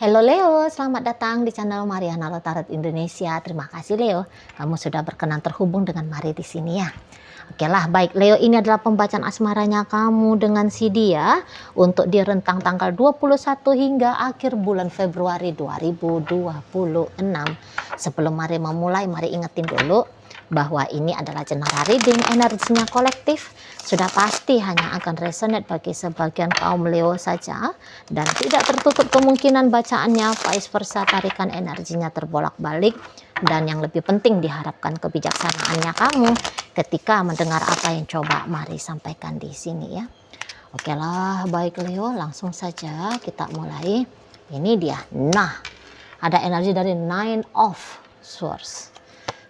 Halo Leo, selamat datang di channel Mariana Lotarot Indonesia. Terima kasih Leo, kamu sudah berkenan terhubung dengan Mari di sini ya. Oke lah, baik Leo, ini adalah pembacaan asmaranya kamu dengan si dia untuk di rentang tanggal 21 hingga akhir bulan Februari 2026. Sebelum Mari memulai, mari ingetin dulu bahwa ini adalah general reading, energinya kolektif. Sudah pasti hanya akan resonate bagi sebagian kaum Leo saja dan tidak tertutup kemungkinan bacaannya vice versa, tarikan energinya terbolak-balik. Dan yang lebih penting diharapkan kebijaksanaannya kamu ketika mendengar apa yang coba Mari sampaikan di sini ya. Oke lah, baik Leo, langsung saja kita mulai. Ini dia. Nah, ada energi dari Nine of Swords.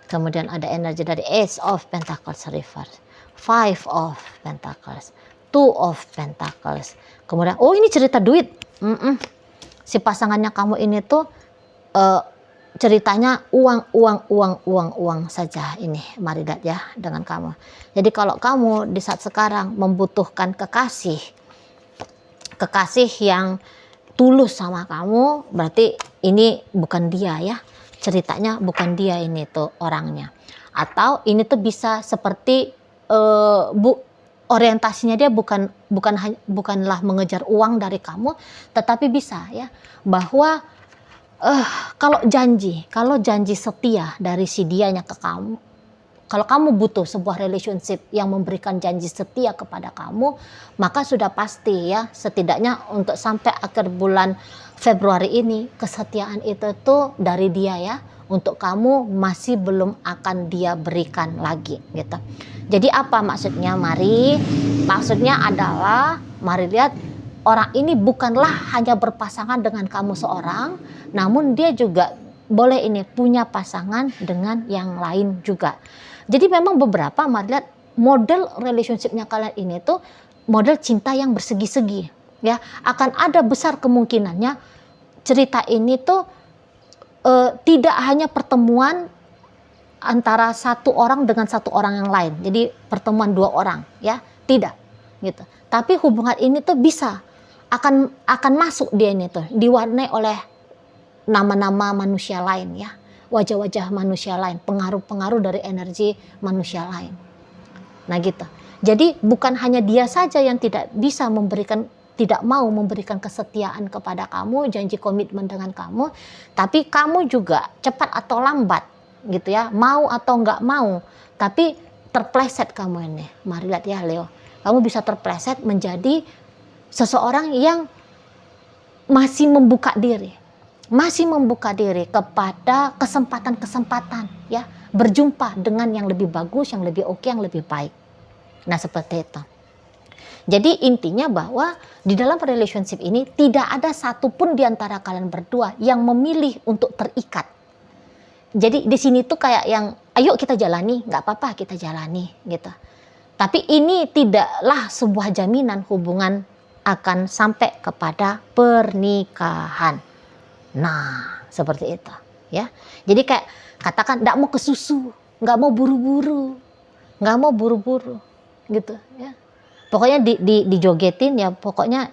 Kemudian ada energi dari Ace of Pentacles Reverse, Five of Pentacles, Two of Pentacles. Kemudian, oh ini cerita duit. Si pasangannya kamu ini tuh ceritanya uang saja ini. Mari lihat ya dengan kamu. Jadi kalau kamu di saat sekarang membutuhkan kekasih yang tulus sama kamu, berarti ini bukan dia ya. Ceritanya bukan dia ini tuh orangnya. Atau ini tuh bisa seperti orientasinya dia bukanlah mengejar uang dari kamu, tetapi bisa ya bahwa kalau janji setia dari si dianya ke kamu, kalau kamu butuh sebuah relationship yang memberikan janji setia kepada kamu, maka sudah pasti ya, setidaknya untuk sampai akhir bulan Februari ini, kesetiaan itu tuh dari dia ya, untuk kamu masih belum akan dia berikan lagi gitu. Jadi apa maksudnya Mari? Maksudnya adalah Mari lihat, orang ini bukanlah hanya berpasangan dengan kamu seorang, namun dia juga boleh ini punya pasangan dengan yang lain juga. Jadi memang beberapa Mari lihat model relationshipnya kalian ini tuh model cinta yang bersegi-segi ya. Akan ada besar kemungkinannya cerita ini tuh tidak hanya pertemuan antara satu orang dengan satu orang yang lain. Jadi pertemuan dua orang ya, tidak gitu. Tapi hubungan ini tuh bisa akan masuk dia ini tuh diwarnai oleh nama-nama manusia lain ya, wajah-wajah manusia lain, pengaruh-pengaruh dari energi manusia lain. Nah gitu. Jadi bukan hanya dia saja yang tidak mau memberikan kesetiaan kepada kamu, janji komitmen dengan kamu, tapi kamu juga cepat atau lambat gitu ya, mau atau nggak mau, tapi terpleset kamu ini. Mari lihat ya Leo, kamu bisa terpleset menjadi seseorang yang masih membuka diri kepada kesempatan-kesempatan ya, berjumpa dengan yang lebih bagus, yang lebih oke, yang lebih baik. Nah seperti itu. Jadi intinya bahwa di dalam relationship ini tidak ada satupun di antara kalian berdua yang memilih untuk terikat. Jadi di sini tuh kayak yang ayo kita jalani, nggak apa-apa kita jalani gitu. Tapi ini tidaklah sebuah jaminan hubungan akan sampai kepada pernikahan. Nah seperti itu ya. Jadi kayak katakan nggak mau kesusu, nggak mau buru-buru gitu ya. Pokoknya dijogetin ya, pokoknya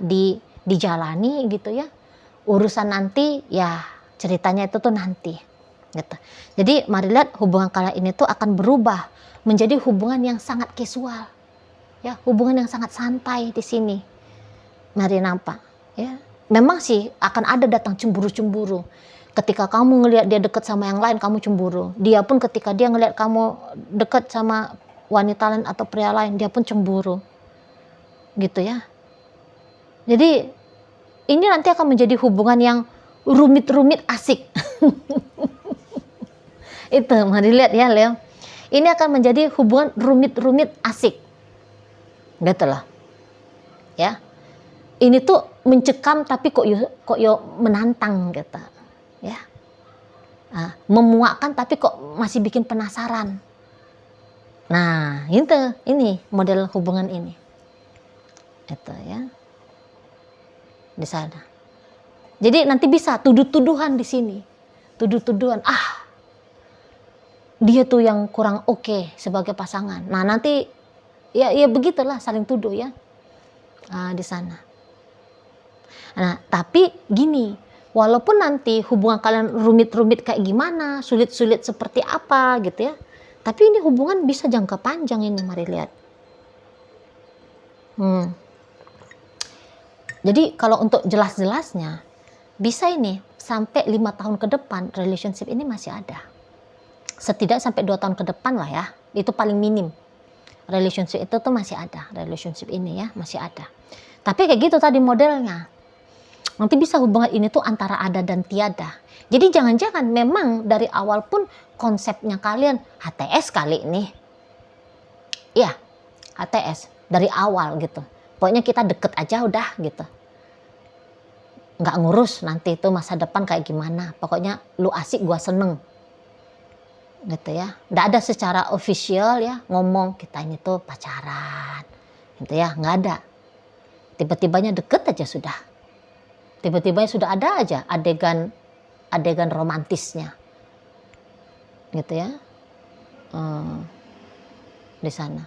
dijalani gitu ya. Urusan nanti ya ceritanya itu tuh nanti gitu. Jadi mari lihat hubungan kalian ini tuh akan berubah menjadi hubungan yang sangat casual. Ya, hubungan yang sangat santai di sini. Mari nampak ya. Memang sih akan ada datang cemburu-cemburu. Ketika kamu ngelihat dia dekat sama yang lain, kamu cemburu. Dia pun ketika dia ngelihat kamu dekat sama wanita lain atau pria lain, dia pun cemburu. Gitu ya. Jadi ini nanti akan menjadi hubungan yang rumit-rumit asik. Itu mari lihat ya Leo. Ini akan menjadi hubungan rumit-rumit asik. Gitu loh. Ya. Ini tuh mencekam tapi kok menantang gitu. Ya. Memuakkan tapi kok masih bikin penasaran. Nah, ini model hubungan ini. Itu ya. Di sana. Jadi nanti bisa tuduh-tuduhan di sini. Tuduh-tuduhan, dia tuh yang kurang oke sebagai pasangan. Nah, nanti ya begitulah saling tuduh ya. Di sana. Nah, tapi gini, Walaupun nanti hubungan kalian rumit-rumit kayak gimana, sulit-sulit seperti apa gitu ya. Tapi ini hubungan bisa jangka panjang ini, mari lihat. Jadi kalau untuk jelas-jelasnya, bisa ini sampai 5 tahun ke depan relationship ini masih ada. Setidaknya sampai 2 tahun ke depan lah ya, itu paling minim. Relationship itu tuh masih ada, relationship ini ya masih ada. Tapi kayak gitu tadi modelnya. Nanti bisa hubungan ini tuh antara ada dan tiada. Jadi jangan-jangan memang dari awal pun konsepnya kalian HTS kali ini. Iya, HTS dari awal gitu. Pokoknya kita deket aja udah gitu. Nggak ngurus nanti itu masa depan kayak gimana. Pokoknya lu asik gua seneng. Gitu ya. Nggak ada secara official ya ngomong kita ini tuh pacaran. Gitu ya, nggak ada. Tiba-tibanya deket aja sudah. Tiba-tibanya sudah ada aja adegan romantisnya. Gitu ya. Di sana.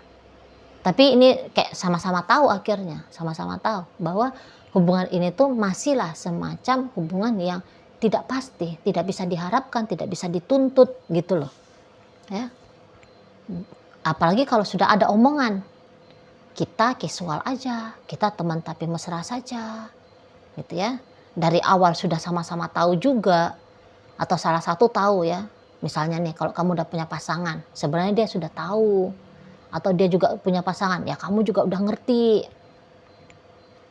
Tapi ini kayak sama-sama tahu akhirnya, sama-sama tahu bahwa hubungan ini tuh masihlah semacam hubungan yang tidak pasti, tidak bisa diharapkan, tidak bisa dituntut gitu loh. Ya. Apalagi kalau sudah ada omongan, kita casual aja, kita teman tapi mesra saja. Gitu ya. Dari awal sudah sama-sama tahu juga, atau salah satu tahu ya. Misalnya nih kalau kamu udah punya pasangan, sebenarnya dia sudah tahu. Atau dia juga punya pasangan, ya kamu juga udah ngerti.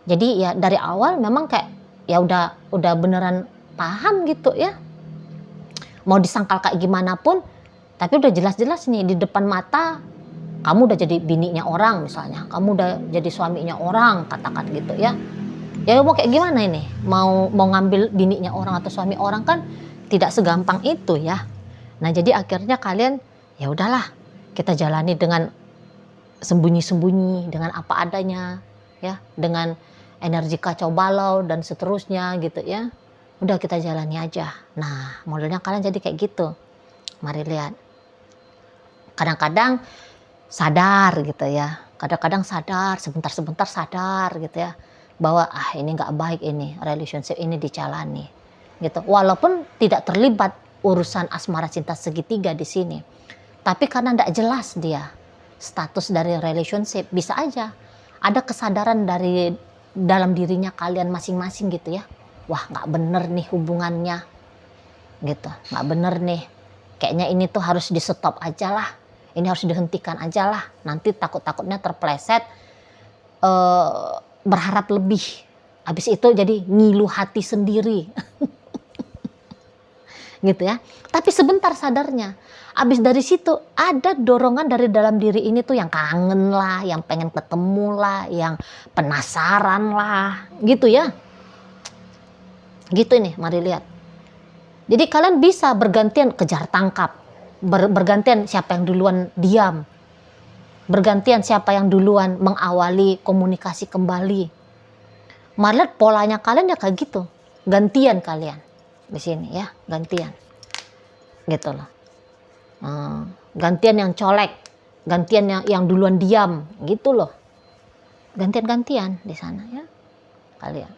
Jadi ya dari awal memang kayak ya udah beneran paham gitu ya. Mau disangkal kayak gimana pun, tapi udah jelas-jelas nih di depan mata kamu udah jadi bininya orang misalnya, kamu udah jadi suaminya orang katakan gitu ya. Ya mau kayak gimana ini? Mau ngambil bininya orang atau suami orang kan tidak segampang itu ya. Nah jadi akhirnya kalian ya udahlah kita jalani dengan sembunyi-sembunyi, dengan apa adanya ya, dengan energi kacau balau dan seterusnya gitu ya. Udah kita jalani aja. Nah modelnya kalian jadi kayak gitu. Mari lihat. Kadang-kadang sadar gitu ya, kadang-kadang sadar, sebentar-sebentar sadar gitu ya, bahwa ini nggak baik ini, relationship ini dijalani gitu. Walaupun tidak terlibat urusan asmara cinta segitiga di sini, tapi karena nggak jelas dia status dari relationship, bisa aja ada kesadaran dari dalam dirinya kalian masing-masing gitu ya. Wah nggak bener nih hubungannya gitu, nggak bener nih, kayaknya ini tuh harus di stop aja lah, ini harus dihentikan aja lah, nanti takut-takutnya terpleset berharap lebih, habis itu jadi ngilu hati sendiri gitu ya. Tapi sebentar sadarnya, habis dari situ ada dorongan dari dalam diri ini tuh yang kangen lah, yang pengen ketemu lah, yang penasaran lah gitu ya. Gitu nih, mari lihat. Jadi kalian bisa bergantian kejar tangkap, bergantian siapa yang duluan diam, bergantian siapa yang duluan mengawali komunikasi kembali. Malah polanya kalian ya kayak gitu, gantian kalian di sini ya, gantian gitu loh. Gantian yang colek, gantian yang duluan diam gitu loh, gantian-gantian di sana ya kalian.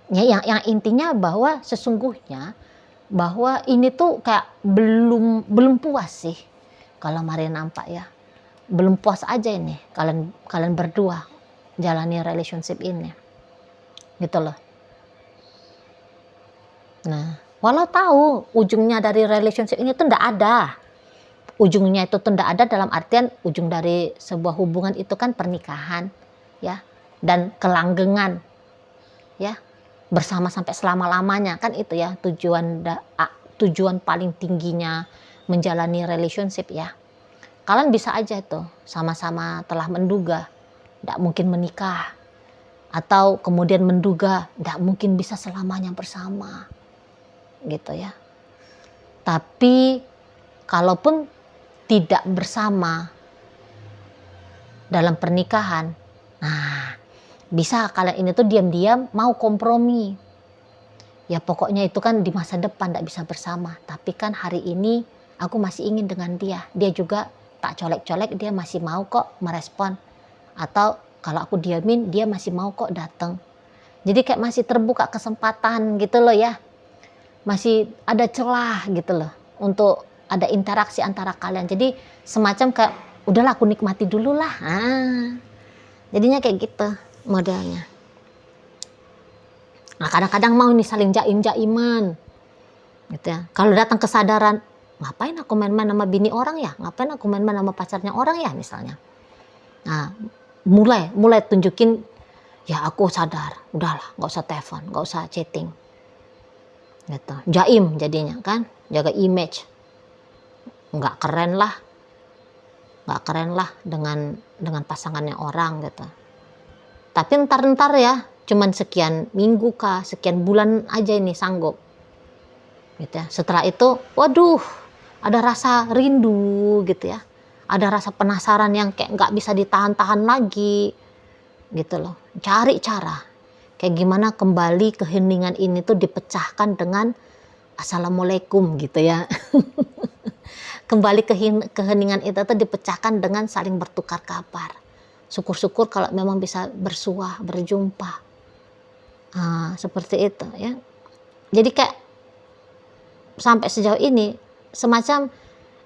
Ya yang intinya bahwa sesungguhnya bahwa ini tuh kayak belum puas sih kalau Mari nampak ya, belum puas aja ini kalian berdua jalani relationship ini gitu loh. Nah walau tahu ujungnya dari relationship ini tuh ndak ada, ujungnya itu tuh ndak ada dalam artian ujung dari sebuah hubungan itu kan pernikahan ya, dan kelanggengan ya, bersama sampai selama-lamanya kan itu ya tujuan paling tingginya menjalani relationship ya. Kalian bisa aja tuh sama-sama telah menduga tidak mungkin menikah, atau kemudian menduga tidak mungkin bisa selamanya bersama gitu ya. Tapi kalaupun tidak bersama dalam pernikahan, nah bisa kalian ini tuh diam-diam mau kompromi. Ya pokoknya itu kan di masa depan tidak bisa bersama, tapi kan hari ini aku masih ingin dengan dia. Dia juga tak colek-colek, dia masih mau kok merespon. Atau kalau aku diamin dia masih mau kok datang. Jadi kayak masih terbuka kesempatan gitu loh ya. Masih ada celah gitu loh untuk ada interaksi antara kalian. Jadi semacam kayak udahlah aku nikmati dulu lah. Jadinya kayak gitu modelnya. Nah kadang-kadang mau nih saling jaim-jaiman gitu ya. Kalau datang kesadaran, ngapain aku main-main sama bini orang ya? Ngapain aku main-main sama pacarnya orang ya misalnya. Nah mulai tunjukin, ya aku sadar, udahlah nggak usah telepon, nggak usah chatting. Gitu. Jaim jadinya kan, jaga image. Nggak keren lah dengan pasangannya orang gitu. Tapi ntar ya, cuman sekian minggu kah, sekian bulan aja ini sanggup. Gitu ya. Setelah itu, waduh, ada rasa rindu gitu ya. Ada rasa penasaran yang kayak nggak bisa ditahan-tahan lagi. Gitu loh. Cari cara. Kayak gimana kembali keheningan ini tuh dipecahkan dengan assalamualaikum gitu ya. Kembali keheningan itu tuh dipecahkan dengan saling bertukar kabar. Syukur-syukur kalau memang bisa bersuah, berjumpa. Seperti itu ya. Jadi kayak sampai sejauh ini semacam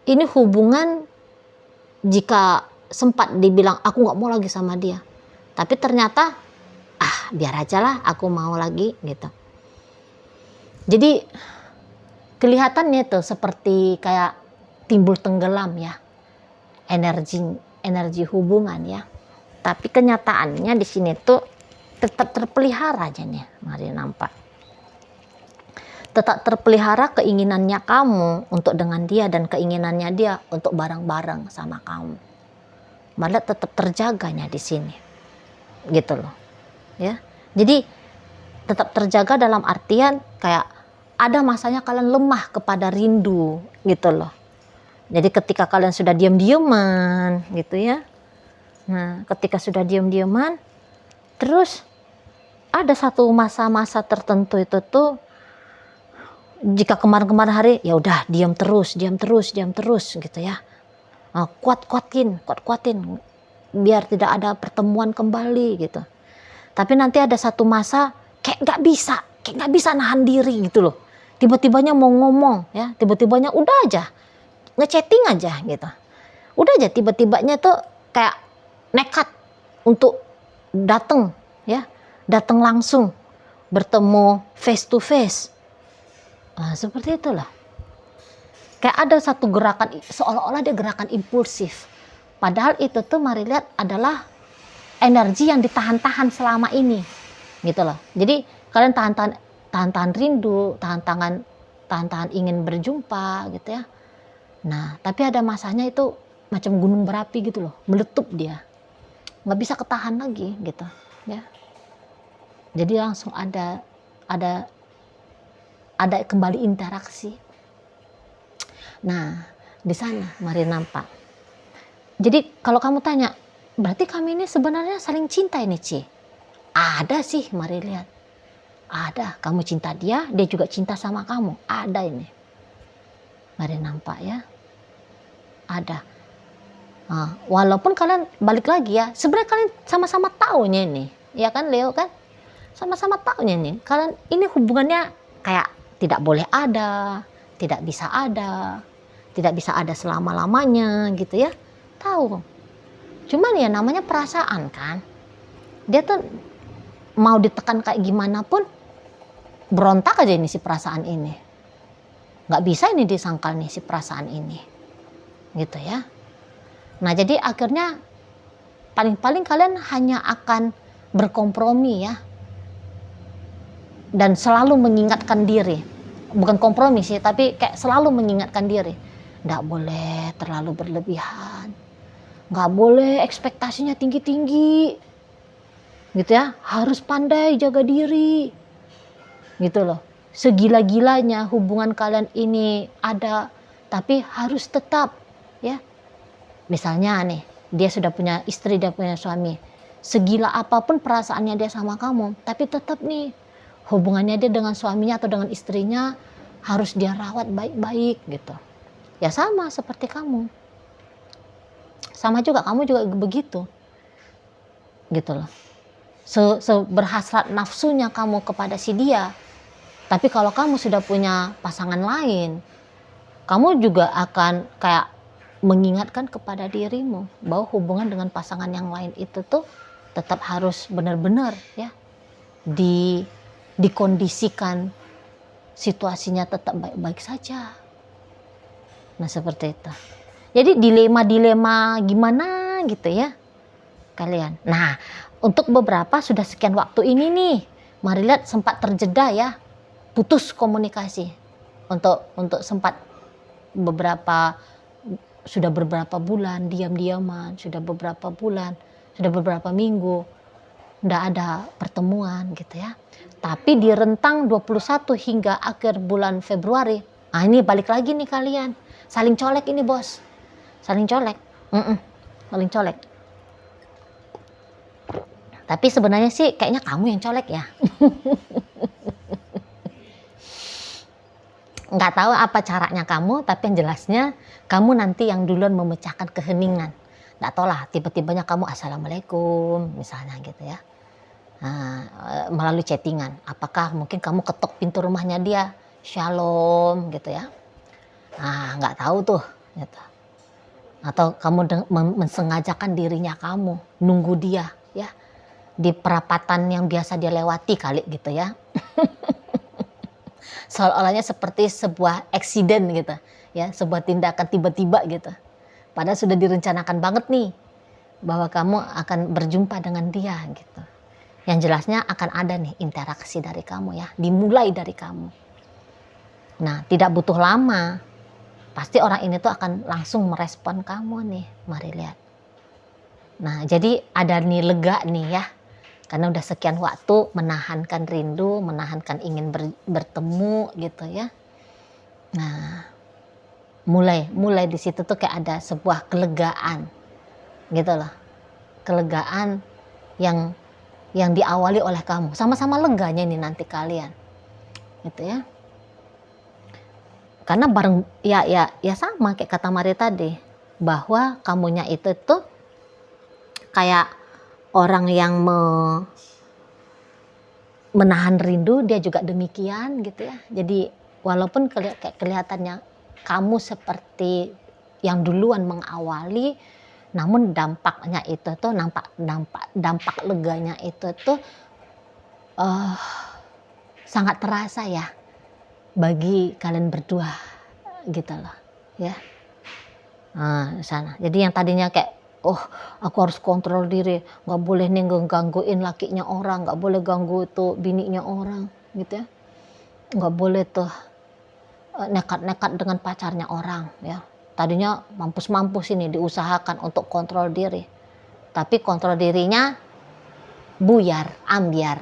ini hubungan, jika sempat dibilang aku nggak mau lagi sama dia, tapi ternyata biar aja lah aku mau lagi gitu. Jadi kelihatannya tuh seperti kayak timbul tenggelam ya energi hubungan ya, tapi kenyataannya di sini tuh tetap terpelihara aja nih. Mari nampak tetap terpelihara keinginannya kamu untuk dengan dia dan keinginannya dia untuk bareng-bareng sama kamu, malah tetap terjaganya di sini gitu loh ya. Jadi tetap terjaga dalam artian kayak ada masanya kalian lemah kepada rindu gitu loh. Jadi ketika kalian sudah diam-diaman gitu ya, nah ketika sudah diam-diaman terus ada satu masa-masa tertentu itu tuh, jika kemarin-kemarin hari ya udah diam terus gitu ya, kuatin biar tidak ada pertemuan kembali gitu. Tapi nanti ada satu masa kayak nggak bisa nahan diri gitu loh, tiba-tibanya mau ngomong ya, tiba-tibanya udah aja ngechatting aja gitu, udah aja tiba-tibanya tuh kayak nekat untuk datang langsung bertemu face to face. Seperti itulah. Kayak ada satu gerakan, seolah-olah dia gerakan impulsif. Padahal itu tuh mari lihat adalah energi yang ditahan-tahan selama ini. Gitu loh. Jadi kalian tahan-tahan rindu, tahan-tahan ingin berjumpa gitu ya. Nah, tapi ada masanya itu macam gunung berapi gitu loh, meletup dia. Nggak bisa ketahan lagi gitu ya. Jadi langsung ada kembali interaksi. Nah, di sana mari nampak. Jadi kalau kamu tanya, berarti kami ini sebenarnya saling cinta ini, Ci? Ada sih, mari lihat. Ada, kamu cinta dia, dia juga cinta sama kamu. Ada ini. Mari nampak ya. Ada. Walaupun kalian balik lagi ya, sebenarnya kalian sama-sama taunya ini. Ya kan Leo kan? Sama-sama taunya nih. Kalian ini hubungannya kayak tidak boleh ada, tidak bisa ada selama-lamanya gitu ya. Tahu. Cuman ya namanya perasaan kan. Dia tuh mau ditekan kayak gimana pun berontak aja ini si perasaan ini. Nggak bisa ini disangkal nih si perasaan ini. Gitu ya. Nah jadi akhirnya paling-paling kalian hanya akan berkompromi ya. Dan selalu mengingatkan diri, bukan kompromi sih, tapi kayak selalu mengingatkan diri, nggak boleh terlalu berlebihan, nggak boleh ekspektasinya tinggi-tinggi, gitu ya, harus pandai jaga diri, gitu loh. Segila-gilanya hubungan kalian ini ada, tapi harus tetap, ya. Misalnya nih, dia sudah punya istri, dia punya suami, segila apapun perasaannya dia sama kamu, tapi tetap nih, hubungannya dia dengan suaminya atau dengan istrinya harus dia rawat baik-baik gitu. Ya sama seperti kamu. Sama juga, kamu juga begitu. Gitu loh. seberhasrat nafsunya kamu kepada si dia. Tapi kalau kamu sudah punya pasangan lain, kamu juga akan kayak mengingatkan kepada dirimu bahwa hubungan dengan pasangan yang lain itu tuh tetap harus benar-benar ya dikondisikan, situasinya tetap baik-baik saja. Nah seperti itu. Jadi dilema-dilema gimana gitu ya kalian. Nah untuk beberapa sudah sekian waktu ini nih, mari lihat sempat terjeda ya, putus komunikasi untuk sempat sudah beberapa bulan diam-diaman, sudah beberapa bulan, sudah beberapa minggu nggak ada pertemuan gitu ya. Tapi di rentang 21 hingga akhir bulan Februari, ini balik lagi nih kalian, saling colek ini bos, saling colek, saling colek. Tapi sebenarnya sih kayaknya kamu yang colek ya. Nggak tahu apa caranya kamu, tapi yang jelasnya kamu nanti yang duluan memecahkan keheningan. Nggak tahu lah, tiba-tibanya kamu assalamualaikum misalnya gitu ya. Nah, melalui chattingan. Apakah mungkin kamu ketok pintu rumahnya dia, shalom gitu ya. Nah, nggak tahu tuh. Gitu. Atau kamu mensengajakan dirinya kamu, nunggu dia ya. Di perapatan yang biasa dia lewati kali gitu ya. Seolah-olahnya seperti sebuah eksiden gitu ya, sebuah tindakan tiba-tiba gitu. Padahal sudah direncanakan banget nih bahwa kamu akan berjumpa dengan dia gitu. Yang jelasnya akan ada nih interaksi dari kamu ya, dimulai dari kamu. Nah, tidak butuh lama. Pasti orang ini tuh akan langsung merespon kamu nih. Mari lihat. Nah, jadi ada nih lega nih ya. Karena udah sekian waktu menahankan rindu, menahankan ingin bertemu gitu ya. Nah, mulai di situ tuh kayak ada sebuah kelegaan gitu loh. Kelegaan yang diawali oleh kamu. Sama-sama leganya nih nanti kalian. Gitu ya. Karena bareng ya sama kayak kata Mari tadi, bahwa kamunya itu tuh kayak orang yang menahan rindu, dia juga demikian gitu ya. Jadi walaupun kelihatannya kamu seperti yang duluan mengawali, namun dampaknya itu tuh dampak leganya itu tuh sangat terasa ya bagi kalian berdua gitu loh ya. Sana. Jadi yang tadinya kayak aku harus kontrol diri, nggak boleh nih gangguin lakinya orang, nggak boleh ganggu tuh bininya orang gitu ya, nggak boleh tuh nekat-nekat dengan pacarnya orang ya. Tadinya mampus ini diusahakan untuk kontrol diri, tapi kontrol dirinya buyar, ambiar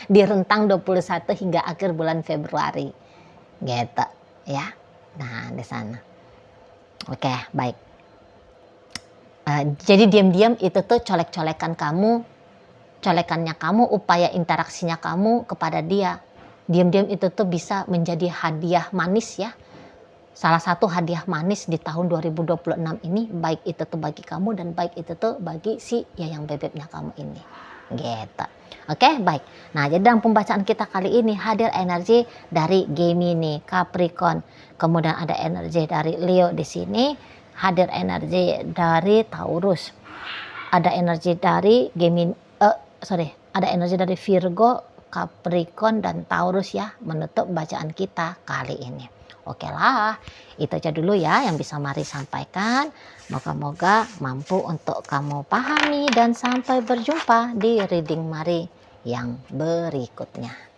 di rentang 21 hingga akhir bulan Februari gitu ya. Nah di sana. Oke, baik. Jadi diam-diam itu tuh colekannya kamu, upaya interaksinya kamu kepada dia. Diam-diam itu tuh bisa menjadi hadiah manis ya. Salah satu hadiah manis di tahun 2026 ini, baik itu tuh bagi kamu dan baik itu tuh bagi si Yayang Bebeknya kamu ini. Gitu. Oke, baik. Nah, jadi dalam pembacaan kita kali ini hadir energi dari Gemini, Capricorn, kemudian ada energi dari Leo di sini. Hadir energi dari Taurus, ada energi dari ada energi dari Virgo, Capricorn dan Taurus ya, menutup bacaan kita kali ini. Oke lah, itu aja dulu ya yang bisa Mari sampaikan. Moga-moga mampu untuk kamu pahami dan sampai berjumpa di reading Mari yang berikutnya.